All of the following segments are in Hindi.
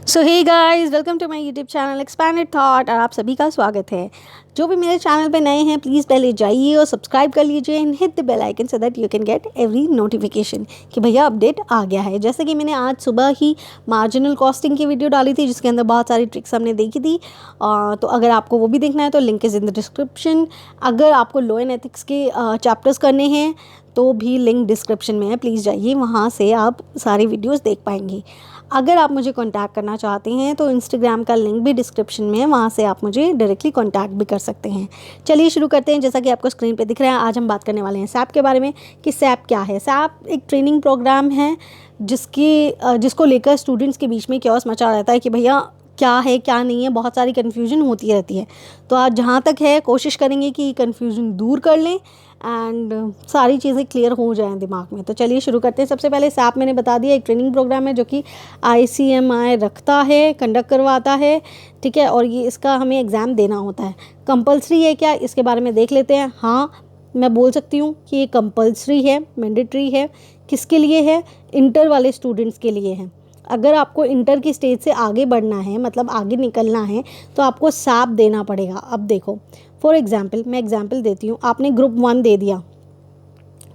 So hey guys, welcome to my YouTube channel expanded thought. और आप सभी का स्वागत है। जो भी मेरे चैनल पे नए हैं, प्लीज़ पहले जाइए और सब्सक्राइब कर लीजिए and hit the bell icon so that you can get every notification कि भैया अपडेट आ गया है। जैसे कि मैंने आज सुबह ही मार्जिनल कॉस्टिंग की वीडियो डाली थी, जिसके अंदर बहुत सारी ट्रिक्स हमने देखी थी। तो अगर आपको वो भी देखना है तो link is in the description. अगर आपको लॉ एंड एथिक्स के चैप्टर्स करने हैं तो भी लिंक डिस्क्रिप्शन में है, प्लीज़ जाइए, वहाँ से आप सारी वीडियोस देख पाएंगे। अगर आप मुझे कांटेक्ट करना चाहते हैं तो इंस्टाग्राम का लिंक भी डिस्क्रिप्शन में है, वहाँ से आप मुझे डायरेक्टली कांटेक्ट भी कर सकते हैं। चलिए शुरू करते हैं। जैसा कि आपको स्क्रीन पे दिख रहा है, आज हम बात करने वाले हैं सैप के बारे में कि सैप क्या है। सैप एक ट्रेनिंग प्रोग्राम है जिसको लेकर स्टूडेंट्स के बीच में क्योस मचा रहता है कि भैया क्या है क्या नहीं है, बहुत सारी कन्फ्यूजन होती रहती है। तो आज जहाँ तक है कोशिश करेंगे कि कन्फ्यूजन दूर कर लें एंड सारी चीज़ें क्लियर हो जाएं दिमाग में। तो चलिए शुरू करते हैं। सबसे पहले सैप मैंने बता दिया, एक ट्रेनिंग प्रोग्राम है जो कि ICMI रखता है, कंडक्ट करवाता है, ठीक है। और ये इसका हमें एग्ज़ाम देना होता है। कंपलसरी है क्या, इसके बारे में देख लेते हैं। हाँ, मैं बोल सकती हूँ कि ये कंपलसरी है, मैंडेटरी है। किसके लिए है? इंटर वाले स्टूडेंट्स के लिए है। अगर आपको इंटर की स्टेज से आगे बढ़ना है, मतलब आगे निकलना है, तो आपको सैप देना पड़ेगा। अब देखो, फॉर एग्जांपल मैं एग्जांपल देती हूँ। आपने ग्रुप 1 दे दिया,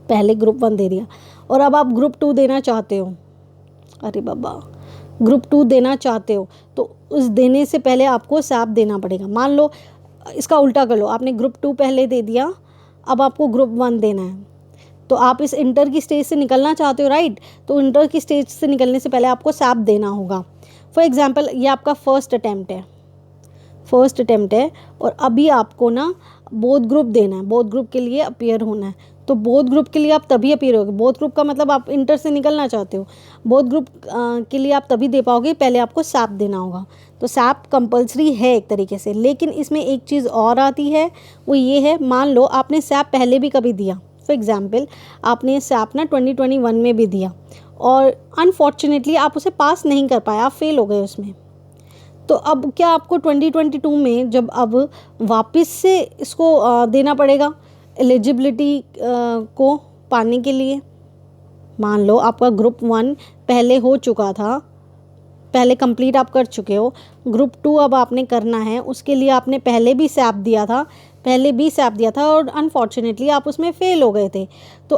पहले ग्रुप 1 दे दिया और अब आप ग्रुप 2 देना चाहते हो। अरे बाबा, ग्रुप 2 देना चाहते हो तो उस देने से पहले आपको सैप देना पड़ेगा। मान लो इसका उल्टा कर लो, आपने ग्रुप 2 पहले दे दिया, अब आपको ग्रुप 1 देना है। तो आप इस इंटर की स्टेज से निकलना चाहते हो, राइट। तो इंटर की स्टेज से निकलने से पहले आपको सैप देना होगा। फॉर एग्जांपल ये आपका फर्स्ट अटैम्प्ट है और अभी आपको ना बोथ ग्रुप देना है, बोथ ग्रुप के लिए अपीयर होना है। तो बोथ ग्रुप के लिए आप तभी अपीयर होगे। बोथ ग्रुप का मतलब आप इंटर से निकलना चाहते हो, बोथ ग्रुप के लिए आप तभी दे पाओगे, पहले आपको सैप देना होगा। तो सैप कंपलसरी है एक तरीके से। लेकिन इसमें एक चीज़ और आती है, वो ये है, मान लो आपने सैप पहले भी कभी दिया। फॉर एग्जाम्पल आपने सैप ना 2021 में भी दिया और अनफॉर्चुनेटली आप उसे पास नहीं कर पाए, आप फेल हो गए उसमें। तो अब क्या आपको 2022 में जब अब वापस से इसको देना पड़ेगा एलिजिबिलिटी को पाने के लिए। मान लो आपका ग्रुप 1 पहले हो चुका था, पहले कंप्लीट आप कर चुके हो, ग्रुप 2 अब आपने करना है, उसके लिए आपने पहले भी सैप दिया था और अनफॉर्चुनेटली आप उसमें फ़ेल हो गए थे। तो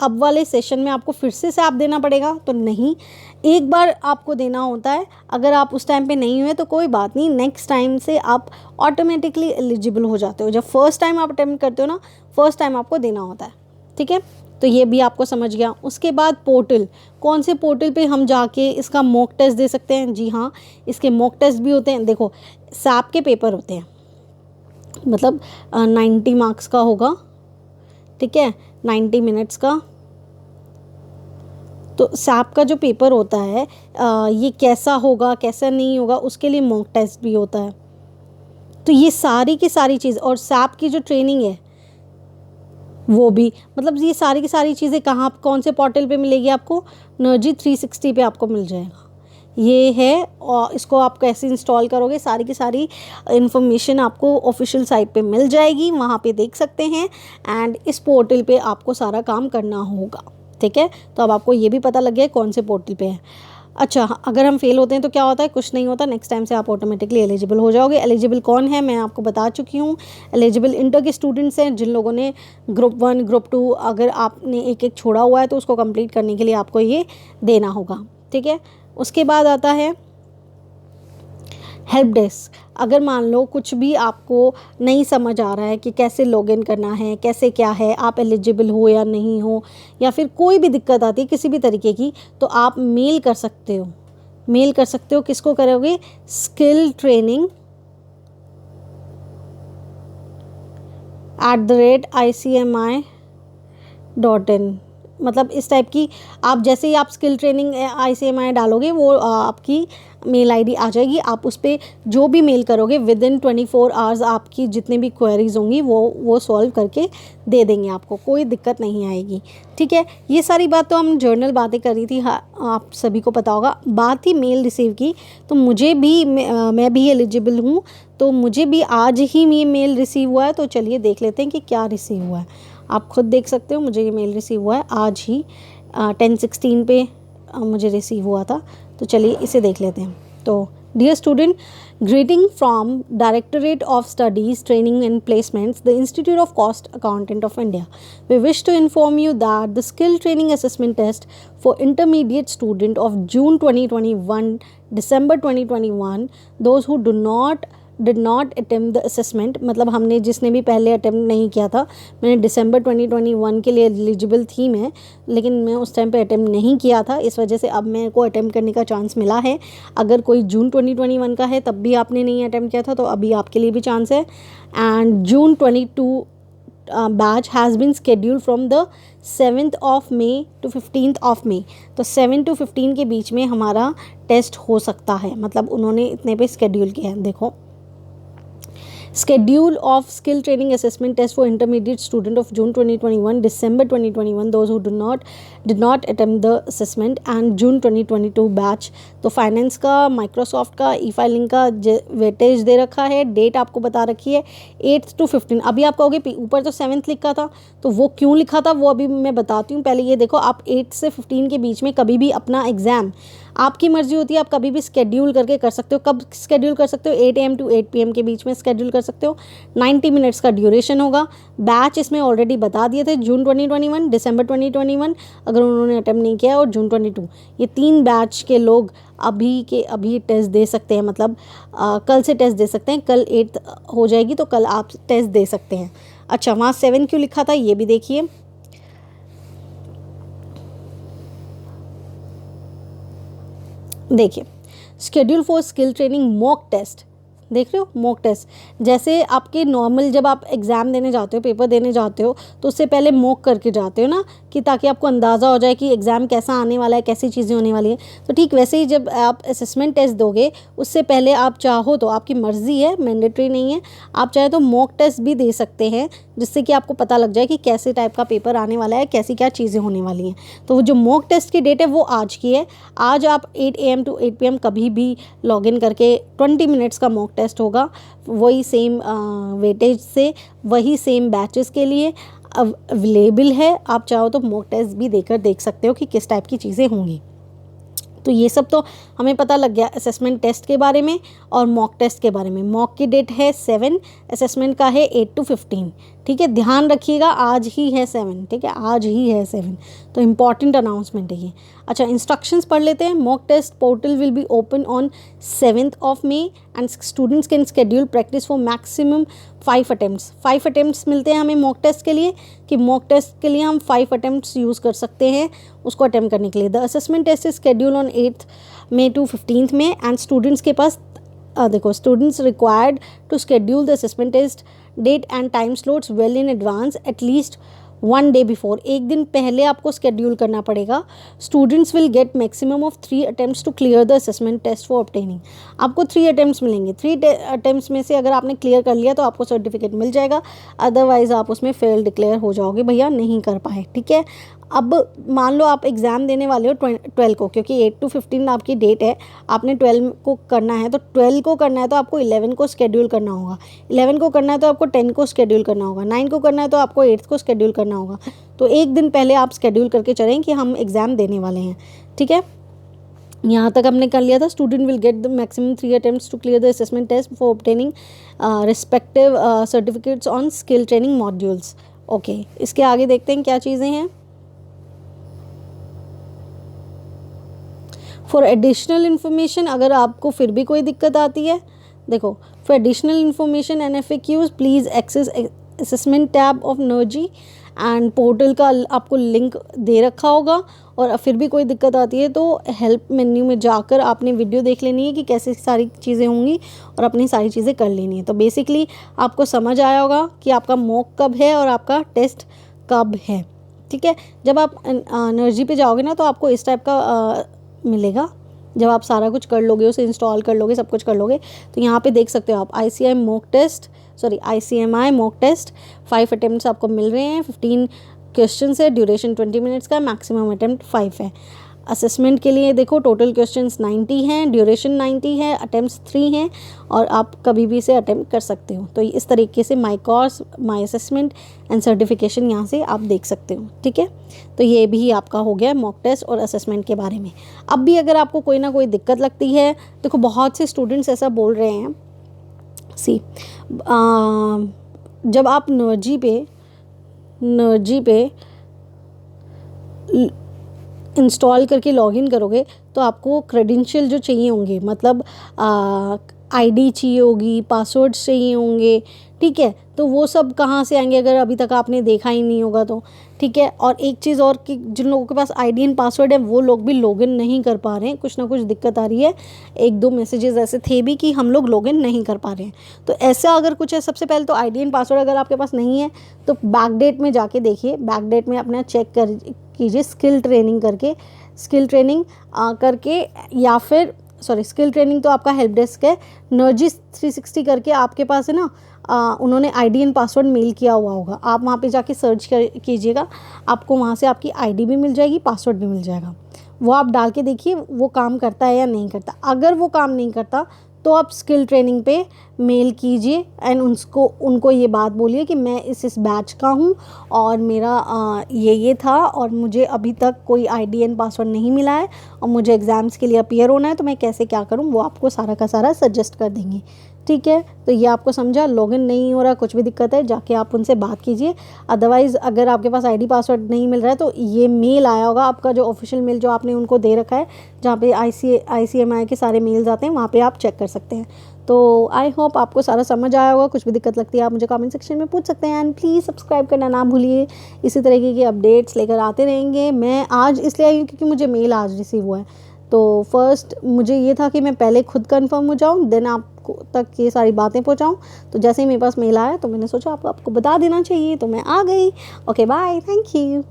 अब वाले सेशन में आपको फिर से सैप देना पड़ेगा? तो नहीं, एक बार आपको देना होता है। अगर आप उस टाइम पे नहीं हुए तो कोई बात नहीं, नेक्स्ट टाइम से आप ऑटोमेटिकली एलिजिबल हो जाते हो। जब फर्स्ट टाइम आप अटेम्प्ट करते हो ना, फर्स्ट टाइम आपको देना होता है, ठीक है। तो ये भी आपको समझ गया। उसके बाद पोर्टल, कौन से पोर्टल पे हम जाके इसका मॉक टेस्ट दे सकते हैं? जी हाँ, इसके मॉक टेस्ट भी होते हैं। देखो, सैप के पेपर होते हैं, मतलब 90 मार्क्स का होगा, ठीक है, 90 मिनट्स का। तो सैप का जो पेपर होता है ये कैसा होगा कैसा नहीं होगा, उसके लिए मॉक टेस्ट भी होता है। तो ये सारी की सारी चीज़, और सैप की जो ट्रेनिंग है वो भी, मतलब ये सारी की सारी चीज़ें कहाँ, कौन से पोर्टल पे मिलेगी आपको? एनर्जी 360 पे आपको मिल जाएगा। ये है, और इसको आप कैसे इंस्टॉल करोगे, सारी की सारी इन्फॉर्मेशन आपको ऑफिशियल साइट पे मिल जाएगी, वहाँ पे देख सकते हैं। एंड इस पोर्टल पे आपको सारा काम करना होगा, ठीक है। तो अब आपको ये भी पता लग गया कौन से पोर्टल पे है। अच्छा, अगर हम फेल होते हैं तो क्या होता है? कुछ नहीं होता, नेक्स्ट टाइम से आप ऑटोमेटिकली एलिजिबल हो जाओगे। एलिजिबल कौन है मैं आपको बता चुकी हूँ। एलिजिबल इंटर के स्टूडेंट्स हैं, जिन लोगों ने ग्रुप 1 ग्रुप 2, अगर आपने एक एक छोड़ा हुआ है तो उसको कंप्लीट करने के लिए आपको ये देना होगा, ठीक है। उसके बाद आता है हेल्प डेस्क। अगर मान लो कुछ भी आपको नहीं समझ आ रहा है कि कैसे लॉगिन करना है, कैसे क्या है, आप एलिजिबल हो या नहीं हो, या फिर कोई भी दिक्कत आती है किसी भी तरीके की, तो आप मेल कर सकते हो। किसको करोगे? स्किल ट्रेनिंग @ICMI.in, मतलब इस टाइप की। आप जैसे ही आप स्किल ट्रेनिंग ICMI डालोगे, वो आपकी मेल आईडी आ जाएगी। आप उस पर जो भी मेल करोगे विदिन 24 आवर्स आपकी जितनी भी क्वेरीज होंगी वो सॉल्व करके दे देंगे, आपको कोई दिक्कत नहीं आएगी, ठीक है। ये सारी बात तो हम जर्नल बातें कर रही थी, हाँ, आप सभी को पता होगा। बात ही मेल रिसीव की, तो मुझे भी मैं भी एलिजिबल हूँ, तो मुझे भी आज ही ये मेल रिसीव हुआ है। तो चलिए देख लेते हैं कि क्या रिसीव हुआ है। आप खुद देख सकते हो, मुझे ये मेल रिसीव हुआ है आज ही 10:16 पे मुझे रिसीव हुआ था, तो चलिए इसे देख लेते हैं। तो dear student, greeting from Directorate of Studies, Training and Placements, the Institute of Cost Accountant of India. We wish to inform you that the skill training assessment test for intermediate student of June 2021, December 2021, those who did not attempt the assessment, मतलब हमने जिसने भी पहले अटेम्प्ट नहीं किया था, मैंने दिसंबर 2021 के लिए एलिजिबल थी मैं, लेकिन मैं उस टाइम पे अटेम्प्ट नहीं किया था, इस वजह से अब मेरे को अटेम्प्ट करने का चांस मिला है। अगर कोई जून 2021 का है तब भी आपने नहीं अटेम्प्ट किया था तो अभी आपके लिए भी चांस है। And June 22 batch has been schedule from the 7th of May to 15th of May। तो 7 to 15 के बीच में हमारा टेस्ट हो सकता है, मतलब उन्होंने इतने पे स्केड्यूल किया है। देखो, Schedule of skill training assessment test for intermediate student of June 2021, December 2021, those who did not attempt the assessment, and June 2022 batch. तो फाइनेंस का, माइक्रोसॉफ्ट का, ई फाइलिंग का वेटेज दे रखा है, डेट आपको बता रखी है 8 to 15। अभी आप कहोगे ऊपर तो 7th लिखा था, तो वो क्यों लिखा था वो अभी मैं बताती हूँ। पहले ये देखो, आप 8 से 15 के बीच में कभी भी अपना एग्ज़ाम, आपकी मर्जी होती है, आप कभी भी स्केड्यूल करके कर सकते हो। कब स्केड्यूल कर सकते हो? 8 AM to 8 PM के बीच में स्केड्यूल कर सकते हो। 90 मिनट्स का ड्यूरेशन होगा। बैच इसमें ऑलरेडी बता दिए थे, जून 2021, दिसंबर 2021 अगर उन्होंने अटेम्प्ट नहीं किया, और जून 22। ये 3 बैच के लोग अभी के अभी टेस्ट दे सकते हैं, मतलब कल से टेस्ट दे सकते हैं। कल 8 हो जाएगी तो कल आप टेस्ट दे सकते हैं। अच्छा, वहाँ 7 क्यों लिखा था ये भी देखिए। देखिए, schedule for skill training mock test, देख रहे हो मॉक टेस्ट। जैसे आपके नॉर्मल जब आप एग्ज़ाम देने जाते हो, पेपर देने जाते हो, तो उससे पहले मॉक करके जाते हो ना, कि ताकि आपको अंदाज़ा हो जाए कि एग्ज़ाम कैसा आने वाला है, कैसी चीज़ें होने वाली हैं। तो ठीक वैसे ही जब आप असेसमेंट टेस्ट दोगे, उससे पहले आप चाहो तो, आपकी मर्ज़ी है, मैंडेटरी नहीं है, आप चाहे तो मॉक टेस्ट भी दे सकते हैं, जिससे कि आपको पता लग जाए कि कैसे टाइप का पेपर आने वाला है, कैसी क्या चीज़ें होने वाली हैं। तो वो जो मॉक टेस्ट की डेट है वो आज की है। आज आप 8 AM to 8 PM कभी भी लॉगिन करके 20 मिनट्स का मॉक टेस्ट होगा, वही सेम वेटेज से, वही सेम बैचेस के लिए अवेलेबल है। आप चाहो तो मॉक टेस्ट भी देकर देख सकते हो कि किस टाइप की चीज़ें होंगी। तो ये सब तो हमें पता लग गया असेसमेंट टेस्ट के बारे में और मॉक टेस्ट के बारे में। मॉक की डेट है 7, असेसमेंट का है 8 to 15। ठीक है, ध्यान रखिएगा, आज ही है 7, ठीक है, आज ही है 7, तो इम्पॉर्टेंट अनाउंसमेंट है ये। अच्छा, इंस्ट्रक्शंस पढ़ लेते हैं। Mock test portal will be open on 7th of May and students can schedule practice for maximum 5 attempts. 5 attempts मिलते हैं हमें मॉक टेस्ट के लिए, कि मॉक टेस्ट के लिए हम 5 अटेम्प्ट्स यूज़ कर सकते हैं उसको अटेम्प्ट करने के लिए। The assessment test is schedule on 8th May to 15th May and students के पास देखो, students required to schedule the assessment test date and time slots well in advance at least 1 day before. एक दिन पहले आपको स्केड्यूल करना पड़ेगा। Students will get maximum of 3 attempts to clear the assessment test for obtaining. आपको 3 attempts मिलेंगे। 3 attempts में से अगर आपने क्लियर कर लिया तो आपको सर्टिफिकेट मिल जाएगा, अदरवाइज़ आप उसमें फेल डिक्लेयर हो जाओगे, भैया नहीं कर पाए। ठीक है, अब मान लो आप एग्ज़ाम देने वाले हो 12 को, क्योंकि 8 to 15 आपकी डेट है, आपने 12 को करना है, तो 12 को करना है तो आपको 11 को स्केड्यूल करना होगा, 11 को करना है तो आपको 10 को स्केड्यूल करना होगा, 9 को करना है तो आपको 8 को स्केड्यूल करना होगा। तो एक दिन पहले आप स्केड्यूल करके चलें कि हम एग्ज़ाम देने वाले हैं। ठीक है, यहाँ तक हमने कर लिया था। Student will get the maximum 3 attempts to clear the assessment test for obtaining respective certificates on skill training modules. Okay, इसके आगे देखते हैं क्या चीज़ें हैं। फॉर एडिशनल इन्फॉर्मेशन, अगर आपको फिर भी कोई दिक्कत आती है, देखो, for additional information and FAQs please access assessment tab of नर्जी एंड पोर्टल का आपको लिंक दे रखा होगा। और फिर भी कोई दिक्कत आती है तो हेल्प मेन्यू में जाकर आपने वीडियो देख लेनी है कि कैसे सारी चीज़ें होंगी और अपनी सारी चीज़ें कर लेनी है। तो बेसिकली आपको समझ आया होगा कि आपका मॉक कब है और आपका टेस्ट कब है। ठीक है, जब आप नर्जी पे जाओगे ना तो आपको इस टाइप का मिलेगा। जब आप सारा कुछ कर लोगे, उसे इंस्टॉल कर लोगे, सब कुछ कर लोगे, तो यहाँ पे देख सकते हो आप ICMI मॉक टेस्ट 5 अटेम्प्ट्स आपको मिल रहे हैं। 15 क्वेश्चन है, ड्यूरेशन 20 मिनट्स का, मैक्सिमम अटेम्प्ट 5 है। असेसमेंट के लिए देखो टोटल क्वेश्चंस 90 हैं, ड्यूरेशन 90 है, अटेम्प्ट्स 3 हैं और आप कभी भी इसे अटेम्प्ट कर सकते हो। तो इस तरीके से my course, my assessment and certification यहाँ से आप देख सकते हो। ठीक है, तो ये भी आपका हो गया मॉक टेस्ट और असेसमेंट के बारे में। अब भी अगर आपको कोई ना कोई दिक्कत लगती है, देखो बहुत से स्टूडेंट्स ऐसा बोल रहे हैं, जब आप नर्जी पे इंस्टॉल करके लॉगिन करोगे तो आपको क्रेडेंशियल जो चाहिए होंगे, मतलब आईडी चाहिए होगी, पासवर्ड्स चाहिए होंगे। ठीक है, तो वो सब कहाँ से आएंगे अगर अभी तक आपने देखा ही नहीं होगा तो। ठीक है, और एक चीज़ और कि जिन लोगों के पास आईडी एंड पासवर्ड है वो लोग भी लॉगिन नहीं कर पा रहे हैं, कुछ ना कुछ दिक्कत आ रही है। 1-2 मैसेजेस ऐसे थे भी कि हम लोग लॉगिन नहीं कर पा रहे हैं। तो ऐसा अगर कुछ है, सबसे पहले तो आईडी एंड पासवर्ड अगर आपके पास नहीं है तो बैकडेट में जाके देखिए, बैकडेट में अपना चेक कीजिए स्किल ट्रेनिंग करके, या फिर स्किल ट्रेनिंग तो आपका हेल्प डेस्क है, नर्जी 360 करके आपके पास है ना, उन्होंने आईडी एंड पासवर्ड मेल किया हुआ होगा, आप वहाँ पे जाके सर्च कीजिएगा, आपको वहाँ से आपकी आईडी भी मिल जाएगी, पासवर्ड भी मिल जाएगा। वो आप डाल के देखिए वो काम करता है या नहीं करता। अगर वो काम नहीं करता तो आप स्किल ट्रेनिंग पे मेल कीजिए एंड उनको ये बात बोलिए कि मैं इस बैच का हूँ और मेरा ये था और मुझे अभी तक कोई आईडी एंड पासवर्ड नहीं मिला है और मुझे एग्ज़ाम्स के लिए अपीयर होना है, तो मैं कैसे क्या करूँ, वो आपको सारा का सारा सजेस्ट कर देंगे। ठीक है, तो ये आपको समझा। लॉगिन नहीं हो रहा, कुछ भी दिक्कत है, जाके आप उनसे बात कीजिए। अदरवाइज़ अगर आपके पास आईडी पासवर्ड नहीं मिल रहा है तो ये मेल आया होगा आपका, जो ऑफिशियल मेल जो आपने उनको दे रखा है, जहाँ पे ICMI के सारे मेल्स आते हैं, वहाँ पे आप चेक कर सकते हैं। तो आई होप आपको सारा समझ आया होगा। कुछ भी दिक्कत लगती है आप मुझे कमेंट सेक्शन में पूछ सकते हैं एंड प्लीज़ सब्सक्राइब करना ना भूलिए। इसी तरीके की अपडेट्स लेकर आते रहेंगे। मैं आज इसलिए आई हूँ क्योंकि मुझे मेल आज रिसीव हुआ है, तो फर्स्ट मुझे ये था कि मैं पहले खुद कंफर्म हो जाऊँ, देन आपको तक ये सारी बातें पहुँचाऊँ। तो जैसे ही मेरे पास मेल आया तो मैंने सोचा आपको बता देना चाहिए, तो मैं आ गई। Okay bye, thank you.